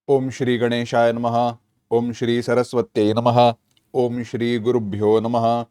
ओम श्री गणेशाय नमः. ओम श्री सरस्वत्यै नमः. ओम श्री गुरुभ्यो नमः.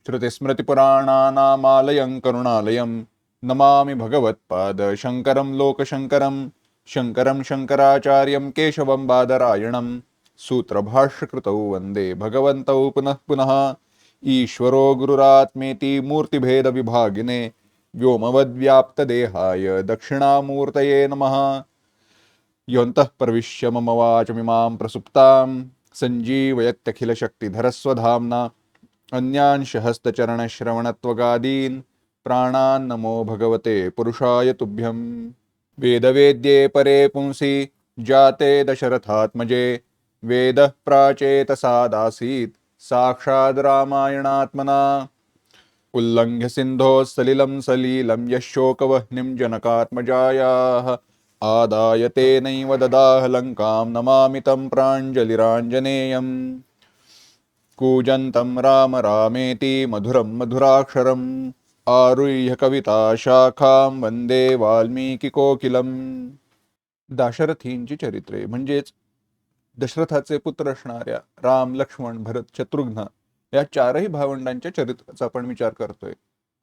श्रुतिस्मृतिपुराणानामालयं करुणालयं नमामि भगवत्पाद शंकरं लोकशंकरं. शंकरं शंकराचार्यं केशवं बादरायणं सूत्रभाष्यकृतौ वन्दे भगवन्तौ पुनः पुनः. ईश्वरो गुरुरात्मेति मूर्तिभेदविभागिने व्योमवद्व्याप्तदेहाय दक्षिणामूर्तये नमः. योऽन्तः प्रविश्य मम वाचमिमां प्रसुप्तां सञ्जीवयत्यखिलशक्तिधरस्वधाम्ना अन्यांश हस्तचरणश्रवणत्वगादीन् प्राणान् नमो भगवते पुरुषाय तुभ्यं. वेदवेद्ये परे पुंसि जाते दशरथात्मजे वेदः प्राचेतसादासीत् साक्षाद् रामायणात्मना. उल्लङ्घ्य सिन्धोः सलिलं सलीलं यः शोकवह्निं जनकात्मजायाः आदाय तेनैव ददाह लङ्कां नमामि तं प्राञ्जलिराञ्जनेयम्. कूजन्तं राम रामेति मधुरं मधुराक्षरम् आरुह्य कविता शाखां वंदे वाल्मीकिकोकिलम्. दाशरथींची चरित्रे म्हणजेच दशरथाचे पुत्र असणाऱ्या राम, लक्ष्मण, भरत, शत्रुघ्न या चारही भावंडांच्या चरित्राचा आपण विचार करतोय.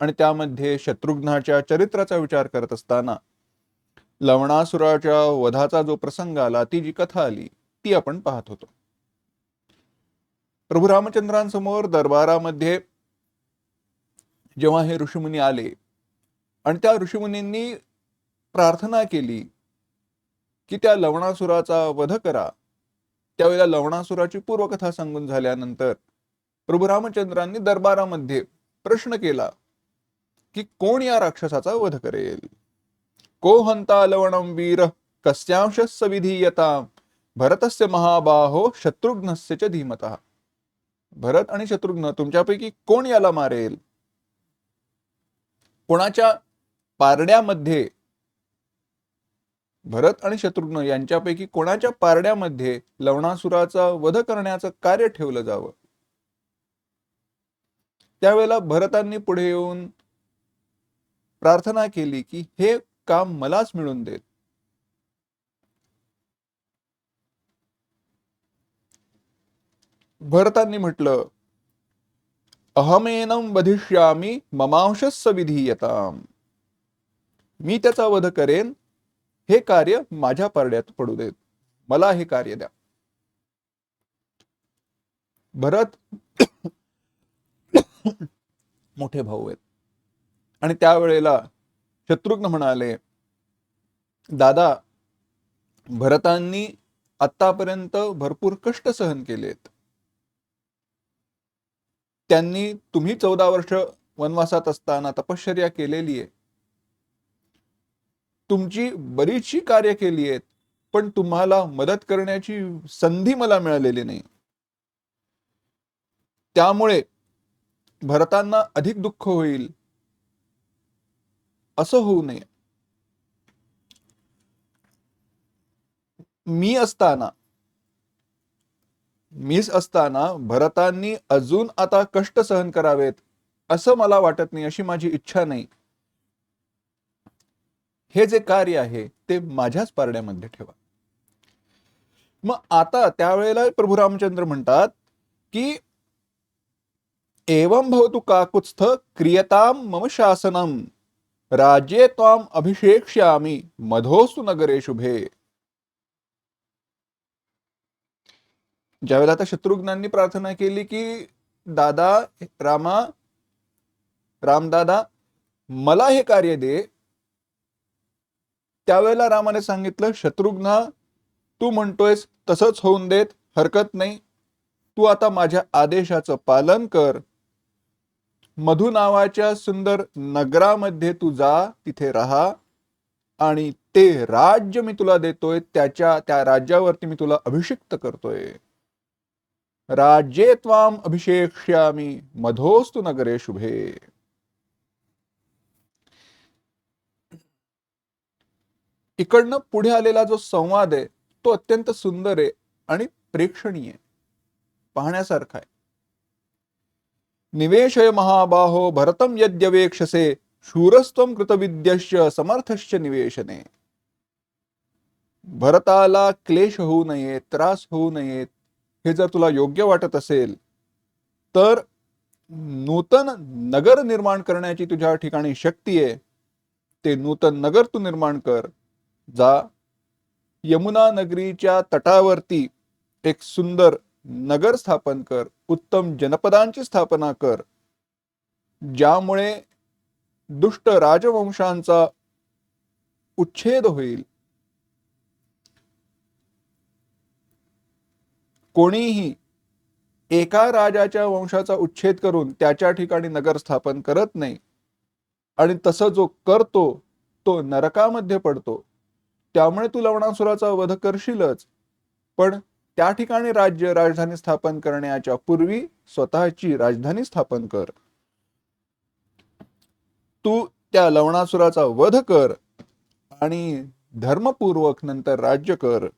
आणि त्यामध्ये शत्रुघ्नाच्या चरित्राचा विचार करत असताना लवणासुराच्या वधाचा जो प्रसंग आला, ती जी कथा आली ती आपण पाहत होतो. प्रभू रामचंद्रांसमोर दरबारामध्ये जेव्हा हे ऋषीमुनी आले आणि त्या ऋषीमुनींनी प्रार्थना केली की त्या लवणासुराचा वध करा, त्यावेळेला लवणासुराची पूर्वकथा सांगून झाल्यानंतर प्रभू रामचंद्रांनी दरबारामध्ये प्रश्न केला की कोण या राक्षसाचा वध करेल. को हंता लवणं वीर कस्यांशस्य विधीयतां भरतस्य महाबाहो शत्रुघ्नस्य च धीमतः. भरत आणि शत्रुघ्न तुमच्यापैकी कोण याला मारेल. कोणाच्या पारड्यामध्ये, भरत आणि शत्रुघ्न यांच्यापैकी कोणाच्या पारड्यामध्ये लवणासुराचा वध करण्याचं कार्य ठेवलं जावं. त्यावेळेला भरतांनी पुढे येऊन प्रार्थना केली की हे काम मलाच मिळून देत. भरतांनी म्हटलं अहमेनं वधिष्यामि ममांशस्य विधीयताम. मी त्याचा वध करेन, हे कार्य माझ्या पारड्यात पडू देत, मला हे कार्य द्या. भरत मोठे भाऊ आहेत आणि त्यावेळेला शत्रुघ्न म्हणाले दादा, भरतांनी आतापर्यंत भरपूर कष्ट सहन केलेत. त्यांनी तुम्ही 14 वर्ष वनवासात असताना तपश्चर्या केलेली आहे, तुमची बरीचशी कार्य केली आहेत, पण तुम्हाला मदत करण्याची संधी मला मिळालेली नाही. त्यामुळे भरतांना अधिक दुःख होईल, असं होऊ नये. मीच असताना भरतांनी अजून आता कष्ट सहन करावेत असं मला वाटत नाही, अशी माझी इच्छा नाही. हे जे कार्य आहे ते माझ्याच पारड्यामध्ये ठेवा. मग आता त्यावेळेला प्रभू रामचंद्र म्हणतात की एवं भवतु काकुत्स्थ क्रियताम मम शासनम राज्ये त्वाम अभिषेक्ष्यामि मधोस्तु नगरे शुभे. ज्यावेळेला आता शत्रुघ्नांनी प्रार्थना केली की दादा रामदादा मला हे कार्य दे, त्यावेळेला रामाने सांगितलं शत्रुघ्न तू म्हणतोयस तसंच होऊन देत, हरकत नाही. तू आता माझ्या आदेशाचं पालन कर. मधु नावाच्या सुंदर नगरामध्ये तू जा, तिथे राहा आणि ते राज्य मी तुला देतोय, त्या राज्यावरती मी तुला अभिषिक्त करतोय. राज्ये त्वाम अभिषेक्ष्यामि मधोस्तु नगरे शुभे. इकडनं पुढे आलेला जो संवाद आहे तो अत्यंत सुंदर आहे आणि प्रेक्षणीय, पाहण्यासारखा आहे. निवेशय महाबाहो भरतम यद्यवेक्षसे शूरस्त्वं कृतविद्यश्च समर्थश्च निवेशने. भरताला क्लेश होऊ नये, त्रास होऊ नयेत, हे जर तुला योग्य वाटत असेल तर नूतन नगर निर्माण करण्याची तुझ्या ठिकाणी शक्ती आहे. ते नूतन नगर तू निर्माण कर. जा यमुना नगरीच्या तटावरती एक सुंदर नगर स्थापन कर, उत्तम जनपदांची स्थापना कर, ज्यामुळे दुष्ट राजवंशांचा उच्छेद होईल. कोणीही एका राजाच्या वंशाचा उच्छेद करून त्याच्या ठिकाणी नगर स्थापन करत नाही, आणि तसं जो करतो तो नरकामध्ये पडतो. त्यामुळे तू लवणासुराचा वध करशीलच, पण त्या ठिकाणी राजधानी स्थापन करण्याच्या पूर्वी स्वतःची राजधानी स्थापन कर. तू त्या लवणासुराचा वध कर आणि धर्मपूर्वक नंतर राज्य कर.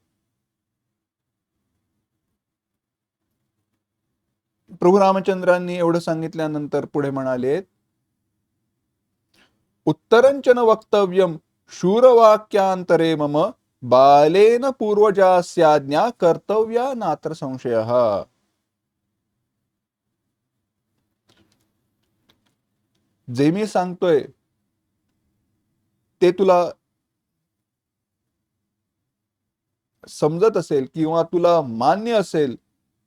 प्रभू रामचंद्रांनी एवढं सांगितल्यानंतर पुढे म्हणाले, उत्तरंचन वक्तव्यम शूरवाक्यांतरे मम बालेन पूर्वजास्याज्ञा कर्तव्या नात्र संशयः. जे मी सांगतोय ते तुला समजत असेल किंवा तुला मान्य असेल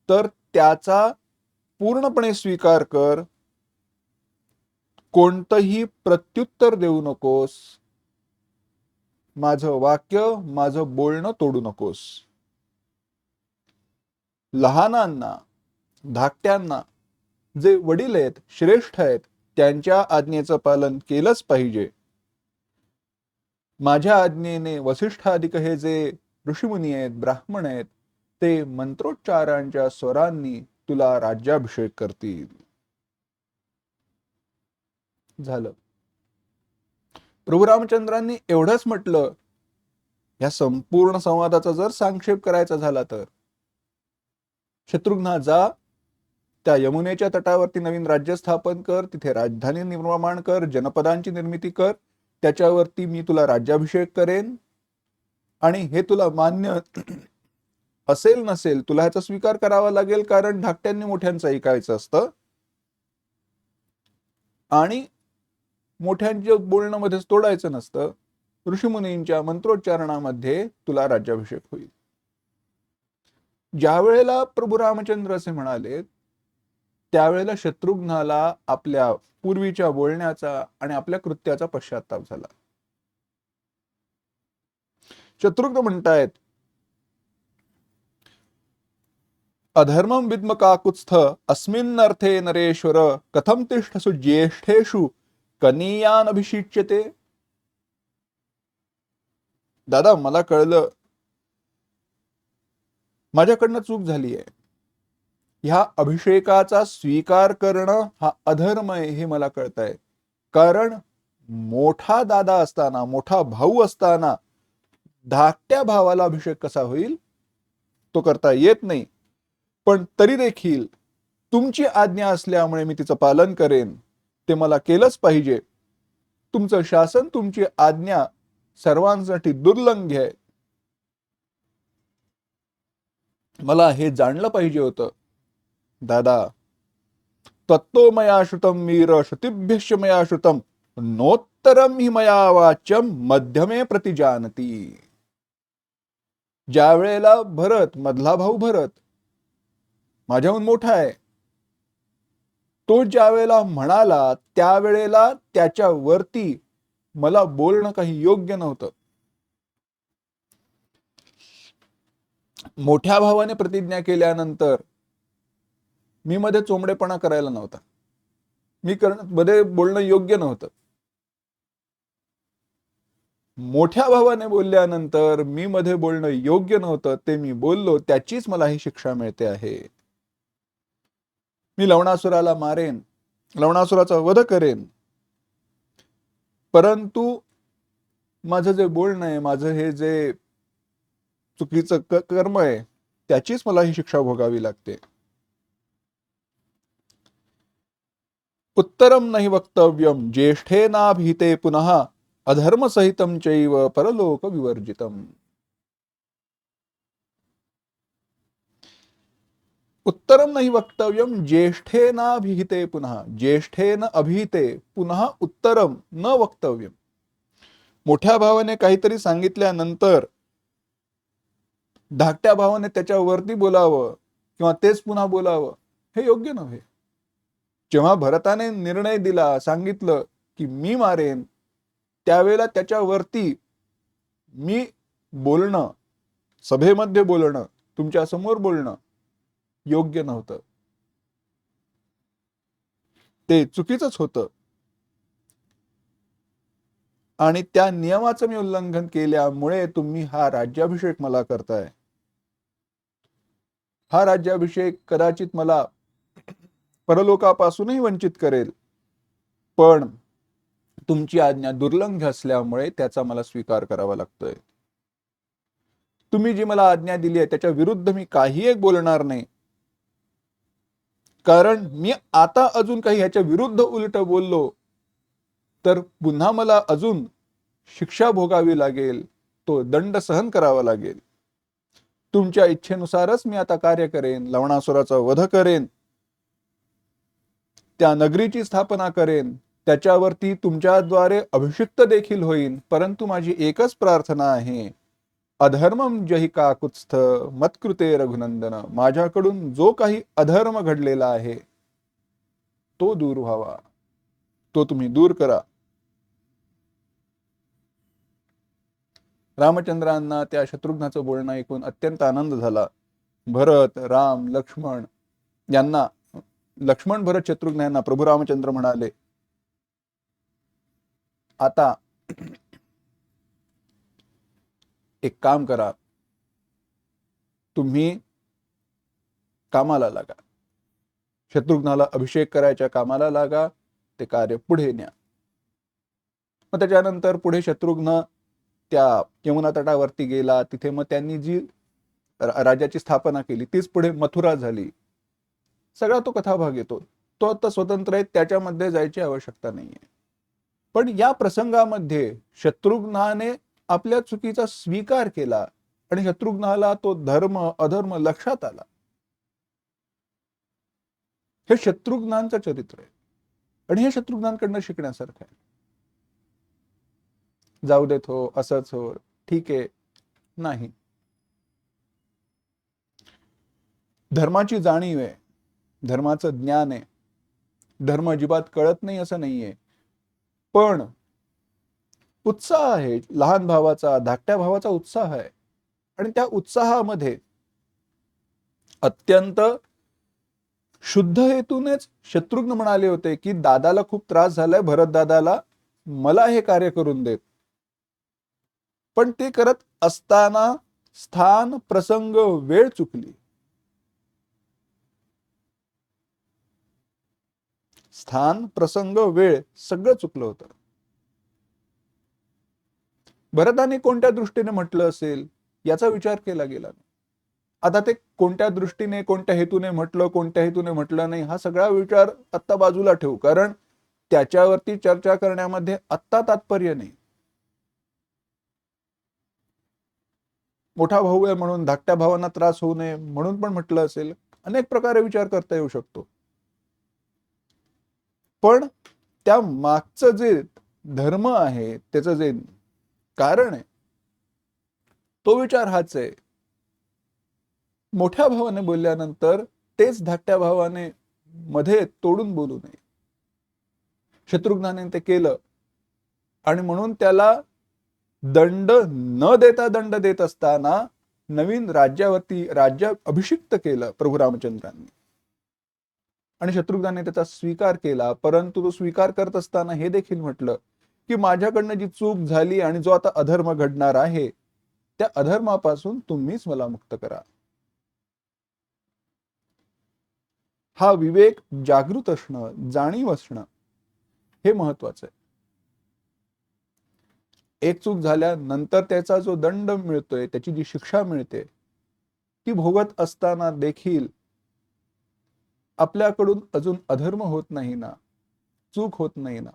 तर त्याचा पूर्णपणे स्वीकार कर. कोणतंही प्रत्युत्तर देऊ नकोस. माझं वाक्य, माझं बोलणं तोडू नकोस. लहानांना, धाकट्यांना, जे वडील आहेत, श्रेष्ठ आहेत, त्यांच्या आज्ञेचं पालन केलंच पाहिजे. माझ्या आज्ञेने वसिष्ठादिक हे जे ऋषीमुनी आहेत, ब्राह्मण आहेत, ते मंत्रोच्चारांच्या स्वरांनी तुला राज्याभिषेक करतील. झालं. प्रभू रामचंद्रांनी एवढंच म्हटलं. या संपूर्ण संवादाचा जर संक्षेप करायचा झाला तर, शत्रुघ्ना जा, त्या यमुनेच्या तटावरती नवीन राज्य स्थापन कर, तिथे राजधानी निर्माण कर, जनपदांची निर्मिती कर, त्याच्यावरती मी तुला राज्याभिषेक करेन. आणि हे तुला मान्य असेल नसेल, तुला ह्याचा स्वीकार करावा लागेल, कारण धाकट्यांनी मोठ्यांचं ऐकायचं असतं आणि मोठ्यांच्या बोलणं मध्येच तोडायचं नसतं. ऋषीमुनींच्या मंत्रोच्चारणामध्ये तुला राज्याभिषेक होईल. ज्या वेळेला प्रभू रामचंद्र असे म्हणाले, त्यावेळेला शत्रुघ्नाला आपल्या पूर्वीच्या बोलण्याचा आणि आपल्या कृत्याचा पश्चाताप झाला. शत्रुघ्न म्हणतायत, अधर्मं विद्म काकुत्स्थ अस्मिन् अर्थे नरेश्वर कथम तिष्ठसु ज्येष्ठेषु कनीयान अभिषिच्यते. दादा, मला कळलं, माझ्याकडनं चूक झाली आहे. ह्या अभिषेकाचा स्वीकार करणं हा अधर्म आहे हे मला कळतंय. कारण मोठा दादा असताना, मोठा भाऊ असताना धाकट्या भावाला अभिषेक कसा होईल, तो करता येत नाही. पण तरी देखील तुमची आज्ञा असल्यामुळे मी तिचं पालन करेन. ते मला केलंच पाहिजे. तुमचं शासन, तुमची आज्ञा सर्वांसाठी दुर्लंघ्य आहे. मला हे जाणलं पाहिजे होतं. दादा, तत्तो मया श्रुतं वीर श्रुतिभ्यश्च मया श्रुतं नोत्तरं हि मया वाच्यं मध्यमे प्रतिजानती. ज्या वेळेला भरत, मधला भाऊ भरत माझ्याहून मोठा आहे, तो ज्या वेळेला म्हणाला त्यावेळेला त्याच्यावरती मला बोलणं काही योग्य नव्हतं. मोठ्या भावाने प्रतिज्ञा केल्यानंतर मी मध्ये चोंबडेपणा करायला नव्हता. मध्ये बोलणं योग्य नव्हतं. मोठ्या भावाने बोलल्यानंतर मी मध्ये बोलणं योग्य नव्हतं, ते मी बोललो, त्याचीच मला ही शिक्षा मिळते आहे. मी लवणासुराला मारेन, लवणासुराचा वध करेन, परंतु माझं जे बोलणं आहे, माझं हे जे चुकीचं कर्म आहे, त्याचीच मला ही शिक्षा भोगावी लागते. उत्तरम नहि वक्तव्यम ज्येष्ठेनाभिहिते पुनः अधर्म सहितं चैव परलोक विवर्जितम. उत्तरम नाही वक्तव्यम ज्येष्ठेनाभिहिते पुनः, ज्येष्ठेन अभिहिते पुनः उत्तरम न वक्तव्यम. मोठ्या भावाने काहीतरी सांगितल्यानंतर धाकट्या भावाने त्याच्यावरती बोलावं किंवा तेच पुन्हा बोलावं हे योग्य नव्हे. जेव्हा भरताने निर्णय दिला, सांगितलं की मी मारेन, त्यावेळेला त्याच्यावरती मी बोलणं, सभेमध्ये बोलणं, तुमच्या समोर बोलणं योग्य नव्हतं. ते चुकीचंच होतं आणि त्या नियमाचं मी उल्लंघन केल्यामुळे तुम्ही हा राज्याभिषेक मला करताय. हा राज्याभिषेक कदाचित मला परलोकापासूनही वंचित करेल, पण तुमची आज्ञा दुर्लंघ असल्यामुळे त्याचा मला स्वीकार करावा लागतोय. तुम्ही जी मला आज्ञा दिली आहे त्याच्या विरुद्ध मी काही एक बोलणार नाही, कारण मी आता अजून काही ह्याच्या विरुद्ध उलट बोललो तर पुन्हा मला अजून शिक्षा भोगावी लागेल, तो दंड सहन करावा लागेल. तुमच्या इच्छेनुसारच मी आता कार्य करेन, लवणासुराचा वध करेन, त्या नगरीची स्थापना करेन, त्याच्यावरती तुमच्याद्वारे अभिषिक्त देखील होईन. परंतु माझी एकच प्रार्थना आहे, अधर्मम जहि काकुत्स्थ मत्कृते रघुनंदन, माझ्याकडून जो काही अधर्म घडलेला आहे तो दूर व्हावा, तो तुम्ही दूर करा. रामचंद्रांना त्या शत्रुघ्नाचं बोलणं ऐकून अत्यंत आनंद झाला. भरत, राम, लक्ष्मण यांना, लक्ष्मण भरत शत्रुघ्न यांना प्रभू रामचंद्र म्हणाले, आता एक काम करा, तुम्ही कामाला लागा, शत्रुघ्नाला अभिषेक करायच्या कामाला लागा, ते कार्य पुढे न्या. मग त्याच्यानंतर पुढे शत्रुघ्न त्या यमुना तटावरती गेला. तिथे मग त्यांनी जी राज्याची स्थापना केली तीच पुढे मथुरा झाली. सगळा तो कथाभाग येतो, तो आता स्वतंत्र आहे, त्याच्यामध्ये जायची आवश्यकता नाहीये. पण या प्रसंगामध्ये शत्रुघ्नाने आपल्या चुकीचा स्वीकार केला आणि शत्रुघ्नाला तो धर्म अधर्म लक्षात आला. हे शत्रुघ्नांचं चरित्र आहे आणि हे शत्रुघ्नांकडनं शिकण्यासारखं आहे. जाऊ देत हो, असंच हो, ठीक आहे, नाही. धर्माची जाणीव आहे, धर्माचं ज्ञान आहे, धर्म अजिबात कळत नाही असं नाहीये, पण उत्साह आहे लहान भावाचा, धाकट्या भावाचा उत्साह आहे. आणि त्या उत्साहामध्ये अत्यंत शुद्ध हेतूनेच शत्रुघ्न म्हणाले होते की दादाला खूप त्रास झालाय, भरत दादाला, मला हे कार्य करून देत. पण ते करत असताना स्थान, प्रसंग, वेळ चुकली. स्थान, प्रसंग, वेळ सगळं चुकलं होतं. भरताने कोणत्या दृष्टीने म्हटलं असेल याचा विचार केला गेला नाही. आता ते कोणत्या दृष्टीने, कोणत्या हेतूने म्हटलं, कोणत्या हेतूने म्हटलं नाही, हा सगळा विचार आत्ता बाजूला ठेवू, कारण त्याच्यावरती चर्चा करण्यामध्ये आत्ता तात्पर्य नाही. मोठा भाऊ आहे म्हणून धाकट्या भावांना त्रास होऊ नये म्हणून पण म्हटलं असेल, अनेक प्रकारे विचार करता येऊ शकतो. पण त्या मागचं जे धर्म आहे, त्याचं जे कारण आहे, तो विचार हाच आहे. मोठ्या भावाने बोलल्यानंतर तेच धाकट्या भावाने मध्ये तोडून बोलू नये. शत्रुघ्नाने ते केलं आणि म्हणून त्याला दंड न देता दंड देत असताना नवीन राज्यावरती राज्य अभिषिक्त केलं प्रभू रामचंद्रांनी. आणि शत्रुघ्नाने त्याचा स्वीकार केला, परंतु तो स्वीकार करत असताना हे देखील म्हटलं की माझ्याकडनं जी चूक झाली आणि जो आता अधर्म घडणार आहे त्या अधर्मापासून तुम्हीच मला मुक्त करा. हा विवेक जागृत असणं, जाणीव असणं हे महत्वाचं आहे. एक चूक झाल्यानंतर त्याचा जो दंड मिळतोय, त्याची जी शिक्षा मिळते, ती भोगत असताना देखील आपल्याकडून अजून अधर्म होत नाही ना, चूक होत नाही ना,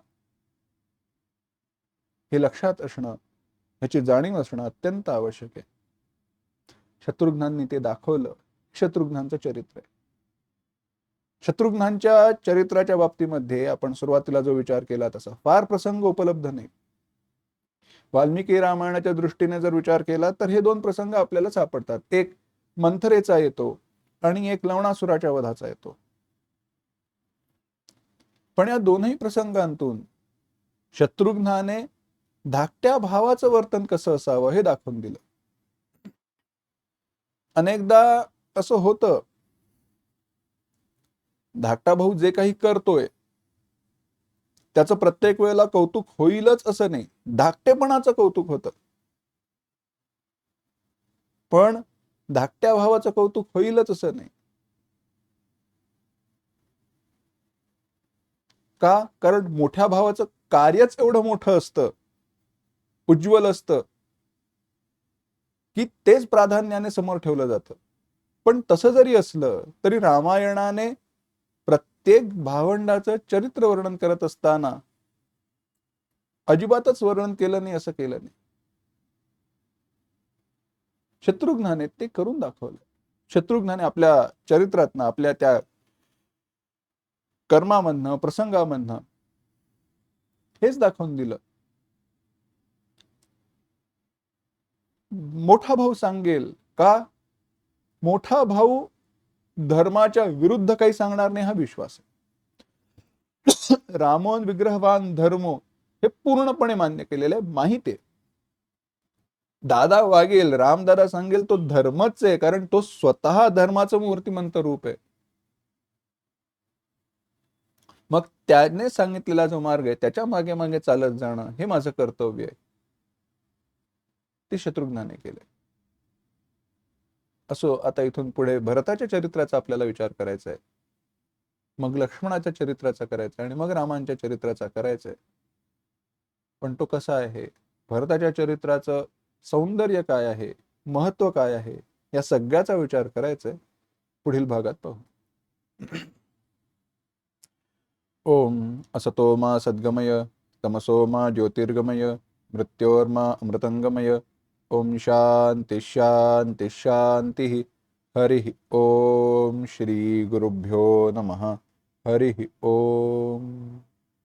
हे लक्षात असणं, ह्याची जाणीव असणं अत्यंत आवश्यक आहे. शत्रुघ्नांनी ते दाखवलं. शत्रुघ्नांचं चरित्र आहे. शत्रुघ्नांच्या चरित्राच्या बाबतीमध्ये आपण सुरुवातीला जो विचार केला तसा फार प्रसंग उपलब्ध नाही. वाल्मिकी रामायणाच्या दृष्टीने जर विचार केला तर हे दोन प्रसंग आपल्याला सापडतात. एक मंथरेचा येतो आणि एक लवणासुराच्या वधाचा येतो. पण या दोनही प्रसंगांतून शत्रुघ्नाने धाकट्या भावाचं वर्तन कसं असावं हे दाखवून दिलं. अनेकदा असं होतं, धाकटा भाऊ जे काही करतोय त्याचं प्रत्येक वेळेला कौतुक होईलच असं नाही, धाकटेपणाचं कौतुक होतं. पण धाकट्या भावाचं कौतुक होईलच असं नाही. का? कारण मोठ्या भावाचं कार्यच एवढं मोठं असतं, उज्ज्वल असतं, की तेच प्राधान्याने समोर ठेवलं जातं. पण तसं जरी असलं तरी रामायणाने प्रत्येक भावंडाचं चरित्र वर्णन करत असताना अजिबातच वर्णन केलं नाही असं केलं नाही. शत्रुघ्नाने ते करून दाखवलं. शत्रुघ्नाने आपल्या चरित्रातनं, आपल्या त्या कर्मामधनं, प्रसंगामधनं हेच दाखवून दिलं. मोठा भाऊ सांगेल का? मोठा भाऊ धर्माच्या विरुद्ध काही सांगणार नाही हा विश्वास आहे. रामोन विग्रहवान धर्मो हे पूर्णपणे मान्य केलेलं आहे, माहिती आहे. दादा वागेल, रामदादा सांगेल तो धर्मच आहे, कारण तो स्वतः धर्माचं मूर्तिमंत रूप आहे. मग त्याने सांगितलेला जो मार्ग आहे त्याच्या मागे मागे चालत जाणं हे माझं कर्तव्य आहे. ते शत्रुघ्नाने केले. असो, आता इथून पुढे भरताच्या चरित्राचा आपल्याला विचार करायचा आहे, मग लक्ष्मणाच्या चरित्राचा करायचा आणि मग रामांच्या चरित्राचा करायचा आहे. पण तो कसा आहे, भरताच्या चरित्राचं सौंदर्य काय आहे, महत्व काय आहे, या सगळ्याचा विचार करायचा आहे. पुढील भागात पाहू. ओम असतो मा सद्गमय, तमसो मा ज्योतिर्गमय, मृत्योर्मा अमृतंगमय. ओम शांती शांती शांती. हरि ओम. श्री गुरुभ्यो नमः. हरि ओम.